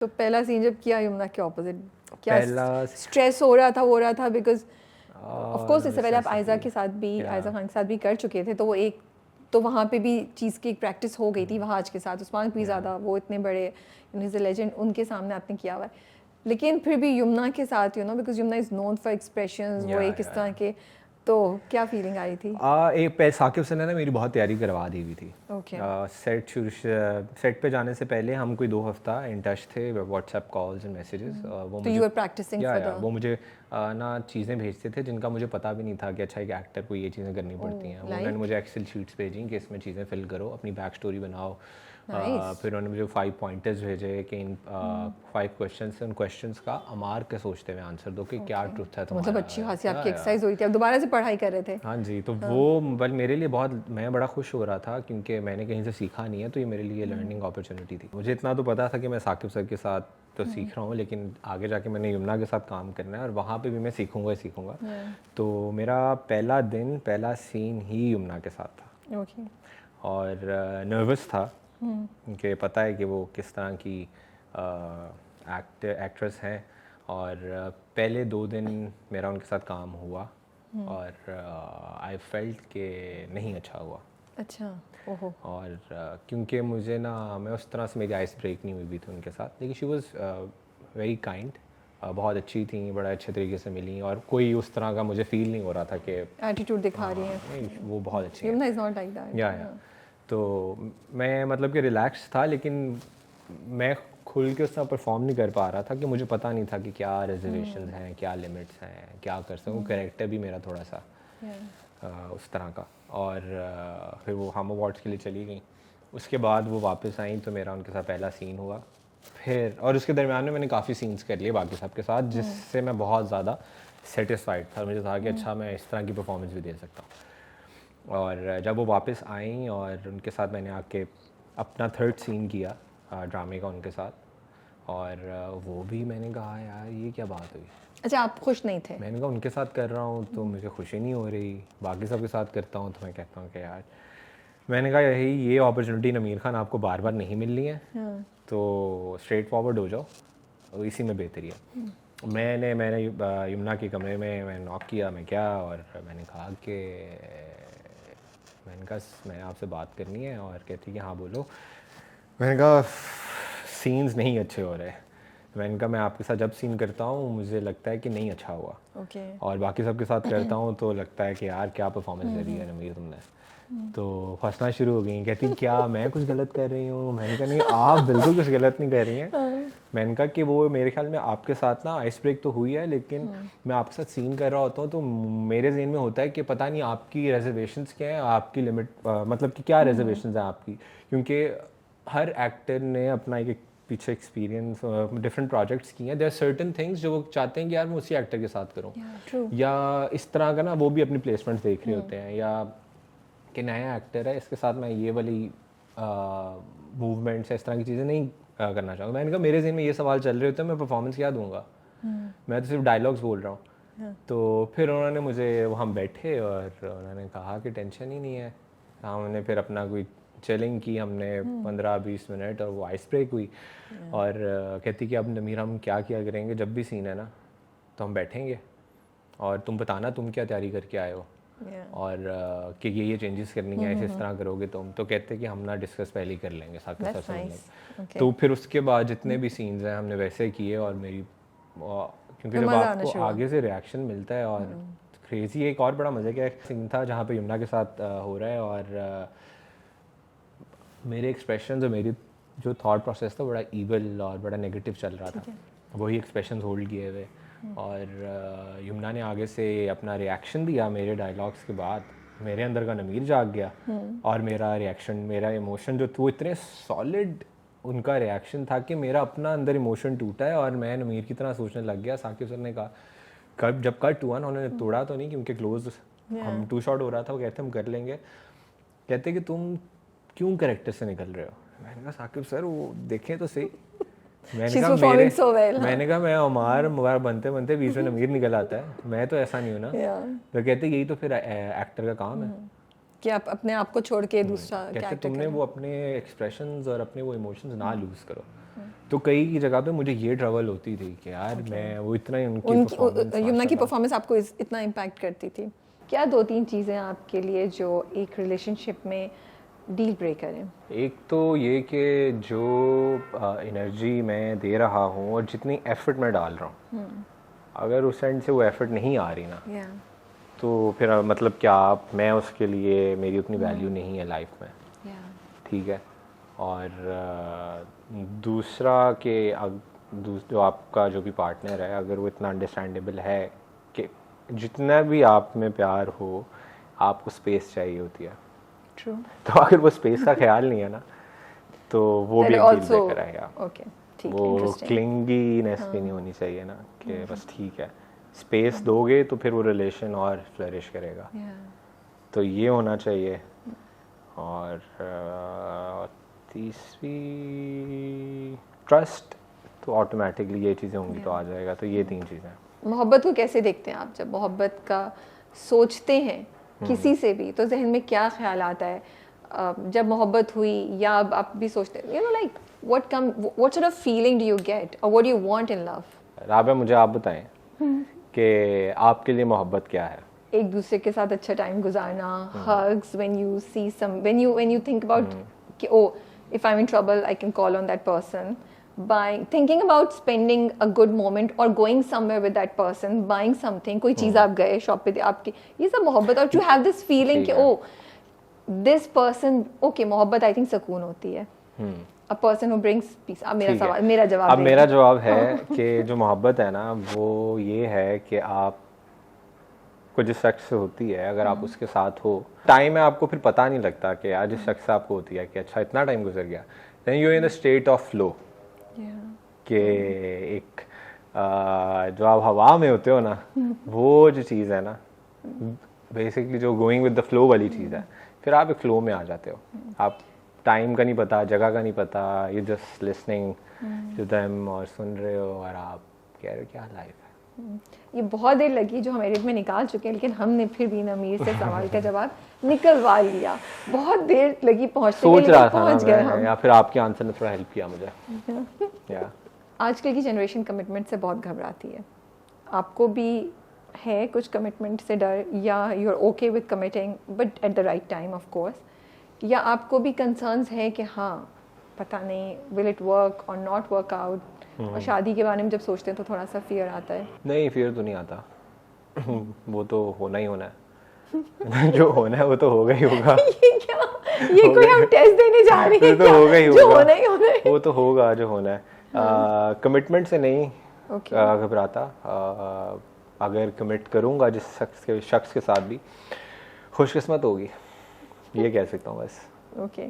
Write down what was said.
तो पहला सीन जब किया यमुना के ऑपोजिट, क्या पहला स्ट्रेस हो रहा था बिकॉज ऑफ कोर्स इससे पहले आप आयजा के साथ भी आयजा खान के साथ भी कर चुके थे, तो वो एक तो वहाँ पे भी चीज़ की एक प्रैक्टिस हो गई थी वहाँ आज के साथ। उस्मान भी ज़्यादा वो इतने बड़े इज अ लेजेंड, उनके सामने आपने किया हुआ है, लेकिन फिर भी यमुना के साथ because Yamuna is known for expressions, वो एक इस तरह के, तो क्या फीलिंग आई थी? साकिब से ने मेरी बहुत तैयारी करवा दी हुई थी। ओके सेट पे जाने से पहले हम कोई 2 हफ्ता इन टच थे, व्हाट्सएप कॉल्स एंड मैसेजेस। वो तो you are practising for the, वो मुझे ना चीज़ें भेजते थे जिनका मुझे पता भी नहीं था कि अच्छा एक एक्टर को ये चीज़ें करनी पड़ती हैं। उन्होंने मुझे एक्सेल शीट्स भेजी कि इसमें चीज़ें फिल करो, अपनी बैक स्टोरी बनाओ। फिर उन्होंने मुझे 5 पॉइंटर्स भेजे कि इन 5 क्वेश्चन से उन क्वेश्चंस का अमार के सोचते हुए आंसर दो कि क्या ट्रुथ है तुम्हारा। मतलब अच्छी खासी आपकी एक्सरसाइज हुई थी, आप दोबारा से पढ़ाई कर रहे थे? हाँ जी, तो वो बल मेरे लिए बहुत, मैं बड़ा खुश हो रहा था क्योंकि मैंने कहीं से सीखा नहीं है, तो ये मेरे लिए लर्निंग अपॉर्चुनिटी थी। मुझे इतना तो पता था कि मैं साकिब सर के साथ तो सीख रहा हूँ, लेकिन आगे जाके मैंने यमुना के साथ काम करना है और वहाँ पे भी मैं सीखूंगा ही सीखूंगा। तो मेरा पहला दिन, पहला सीन ही यमुना के साथ था। ओके। और नर्वस था क्योंकि पता है कि वो किस तरह की एक्ट्रेस हैं। और पहले 2 दिन मेरा उनके साथ काम हुआ और आई फेल्ट कि नहीं अच्छा हुआ। अच्छा, ओहो। और क्योंकि मुझे ना, मैं उस तरह से मेरी आइस ब्रेक नहीं हुई भी थी उनके साथ, लेकिन शी वाज वेरी काइंड, बहुत अच्छी थी, बड़ा अच्छे तरीके से मिली और कोई उस तरह का मुझे फील नहीं हो रहा था कि एटीट्यूड दिखा रही हैं। नहीं, वो बहुत अच्छी है। Yamuna is not like that. या तो मैं मतलब कि रिलैक्स था, लेकिन मैं खुल के उस तरह परफॉर्म नहीं कर पा रहा था कि मुझे पता नहीं था कि क्या रिजर्वेशन हैं, क्या लिमिट्स हैं, क्या कर सकूँ। कैरेक्टर भी मेरा थोड़ा सा उस तरह का। और फिर वो हम अवार्ड्स के लिए चली गई। उसके बाद वो वापस आई तो मेरा उनके साथ पहला सीन हुआ। फिर और उसके दरमियान में मैंने काफ़ी सीन्स कर लिए बाकी सब के साथ, जिससे मैं बहुत ज़्यादा सेटिस्फाइड था। मुझे था कि अच्छा मैं इस तरह की परफॉर्मेंस भी दे सकता हूँ। और जब वो वापस आई और उनके साथ मैंने आके अपना 3rd सीन किया ड्रामे का उनके साथ, और वो भी मैंने कहा यार ये क्या बात हुई। अच्छा, आप खुश नहीं थे? मैंने कहा उनके साथ कर रहा हूँ तो मुझे खुशी नहीं हो रही, बाकी सब के साथ करता हूँ तो मैं कहता हूँ कि यार, मैंने कहा यही ये अपॉर्चुनिटी नमीर खान आपको बार बार नहीं मिलनी है, तो स्ट्रेट फॉरवर्ड हो जाओ, तो इसी में बेहतरी है। मैंने यमुना के कमरे में मैंने नॉक किया, मैं क्या, और मैंने कहा कि मैंने आपसे बात करनी है। और कहती कि हाँ बोलो। मैंने कहा सीन्स नहीं अच्छे हो रहे। मैंने कहा मैं आपके साथ जब सीन करता हूँ मुझे लगता है कि नहीं अच्छा हुआ, और बाकी सबके साथ करता हूँ तो लगता है कि यार क्या परफॉर्मेंस दे रही है नमीर तुमने। तो हंसना शुरू हो गई, कहती क्या मैं कुछ गलत कर रही हूँ। मैंने कहा नहीं, आप बिल्कुल कुछ गलत नहीं कर रही हैं। मैंने कहा कि वो मेरे ख्याल में आपके साथ ना आइस ब्रेक तो हुई है, लेकिन मैं आपके साथ सीन कर रहा होता हूँ तो मेरे जहन में होता है कि पता नहीं आपकी रिजर्वेशंस क्या हैं, आपकी लिमिट मतलब कि क्या रिजर्वेशंस हैं आपकी, क्योंकि हर एक्टर ने अपना एक पीछे एक्सपीरियंस डिफरेंट प्रोजेक्ट्स किए हैं। देयर आर सर्टेन थिंग्स जो वो चाहते हैं कि यार मैं उसी एक्टर के साथ करूँ, या इस तरह का ना वो भी अपनी प्लेसमेंट देख रहे होते हैं, या कि नया एक्टर है इसके साथ मैं ये वाली मूवमेंट्स इस तरह की चीज़ें नहीं करना चाहूँगा। मैंने कहा मेरे जहन में ये सवाल चल रहे होते हैं, मैं परफॉर्मेंस क्या दूंगा, मैं तो सिर्फ डायलॉग्स बोल रहा हूँ। तो फिर उन्होंने मुझे, हम बैठे और उन्होंने कहा कि टेंशन ही नहीं है। हमने फिर अपना कोई चिलिंग की हमने 15-20 मिनट, और वो आइस ब्रेक हुई। और कहती कि अब नमीर हम क्या किया करेंगे, जब भी सीन है ना तो हम बैठेंगे और तुम बताना तुम क्या तैयारी करके आए हो, और कि ये चेंजेस करनी है, इस तरह करोगे तुम। तो कहते कि हम ना डिस्कस पहले ही कर लेंगे साथ के साथ। तो फिर उसके बाद जितने भी सीन्स हैं हमने वैसे किए, और मेरी क्योंकि जब आपको आगे से रिएक्शन मिलता है, और क्रेजी एक और बड़ा मज़े का एक सीन था जहाँ पे यमुना के साथ हो रहा है, और मेरे एक्सप्रेशन और मेरी जो थॉट प्रोसेस था बड़ा ईवल और बड़ा नेगेटिव चल रहा था, वही एक्सप्रेशन होल्ड किए हुए। और यमुना ने आगे से अपना रिएक्शन दिया मेरे डायलॉग्स के बाद, मेरे अंदर का नमीर जाग गया, और मेरा रिएक्शन, मेरा इमोशन जो था वो इतने सॉलिड उनका रिएक्शन था कि मेरा अपना अंदर इमोशन टूटा है, और मैं नमीर की तरह सोचने लग गया। साकिब सर ने कहा कब जब कट हुआ ना, उन्होंने तोड़ा तो नहीं क्योंकि क्लोज हम 2 शॉट हो रहा था, वो कहते हम कर लेंगे। कहते कि तुम क्यों कैरेक्टर से निकल रहे हो। मैंने कहा साकिब सर वो देखें तो सही। मैंने कहा मैं अमार मुबारक बनते बनते बीच में नमीर निकल आता है, मैं तो ऐसा नहीं हूँ ना। तो कहते यही तो फिर एक्टर का काम है कि आप अपने आप को छोड़ के दूसरा कहते तुमने वो अपने एक्सप्रेशंस और अपने वो इमोशंस ना लूज़ करो। तो कई की जगह पे मुझे ये ट्रबल होती थी कि यार मैं वो इतना ही उनकी यमुना की परफॉर्मेंस आपको इतना इम्पैक्ट करती थी। क्या 2-3 चीज़ें आपके लिए जो एक रिलेशनशिप में डील ब्रेकर हैं? एक तो ये कि जो एनर्जी मैं दे रहा हूँ और जितनी एफर्ट मैं डाल रहा हूँ, अगर उस एंड से वो एफर्ट नहीं आ रही ना, तो फिर मतलब क्या मैं उसके लिए मेरी उतनी वैल्यू नहीं है लाइफ में, ठीक है। और दूसरा कि जो आपका जो भी पार्टनर है, अगर वो इतना अंडरस्टैंडेबल है कि जितना भी आप में प्यार हो, आपको स्पेस चाहिए होती है। True. तो अगर वो स्पेस का ख्याल नहीं है ना, तो वो भी एक डील ब्रेकर है। Okay, ठीक है, वो interesting. क्लिंगीनेस भी नहीं होनी चाहिए ना कि बस ठीक है, स्पेस दोगे तो फिर वो रिलेशन और फ्लरिश करेगा। तो ये होना चाहिए। और तीसरी ट्रस्ट, तो ऑटोमेटिकली ये चीज़ें होंगी तो आ जाएगा। तो ये 3 चीज़ें। मोहब्बत को कैसे देखते हैं आप? जब मोहब्बत का सोचते हैं किसी से भी, तो जहन में क्या ख्याल आता है? जब मोहब्बत हुई या अब आप भी सोचते हैं, you know like what sort of feeling do you get और what do you want in love? Rabia, मुझे आप बताएं कि आपके लिए मोहब्बत क्या है? एक दूसरे के साथ अच्छा टाइम गुजारना, hugs when you see some, when you think about कि oh, if I'm in trouble I can call on that person, thinking about spending a good moment or going somewhere with that person, buying something, कोई चीज़ आप गए shop पे आपकी, ये सब मोहब्बत। और to have this feeling कि oh, this person, okay, मोहब्बत I think सुकून होती है। A person who brings peace। अब मेरा सवाल, मेरा जवाब, अब मेरा जवाब है कि जो मोहब्बत है ना, वो ये है कि आप को जिस शख्स से होती है, अगर आप उसके साथ हो, टाइम है आपको फिर पता नहीं लगता कि यार जिस शख्स से आपको होती है कि अच्छा इतना टाइम गुजर गया, then you in the state of flow, कि एक जो आप हवा में होते हो ना, वो जो चीज़ है ना, बेसिकली जो गोइंग विद द फ्लो वाली चीज़ है, फिर आप एक फ्लो में आ जाते हो। आप टाइम का नहीं पता, जगह का नहीं पता, you just listening to them और सुन रहे हो और आप कह रहे हो क्या लाइफ है। ये बहुत देर लगी जो हम एडिट में निकाल चुके हैं, लेकिन हमने फिर भी नमीर से सवाल का जवाब निकलवा लिया। बहुत देर लगी पहुंचते में, लेकिन पहुंच गए हम। या फिर आपके आंसर ने थोड़ा हेल्प किया मुझे। या आजकल की जनरेशन कमिटमेंट से बहुत घबराती है। आपको भी है कुछ कमिटमेंट से डर, या you are okay with committing but at the right time of course, या आपको भी कंसर्न्स है कि हाँ पता नहीं विल इट वर्क और नॉट वर्क आउट? और शादी के बारे में जब सोचते हैं तो थोड़ा सा फियर आता है? नहीं, फियर तो नहीं आता। वो तो होना ही होना है। जो होना है वो तो होगा ही होगा। ये कोई हम टेस्ट देने जा रहे हैं? तो होगा ही होगा, जो होना ही होना है। वो तो होगा जो होना है। कमिटमेंट से नहीं घबराता। अगर कमिट करूंगा जिस शख्स के साथ भी, खुशकिस्मत होगी, ये कह सकता हूँ बस। ओके।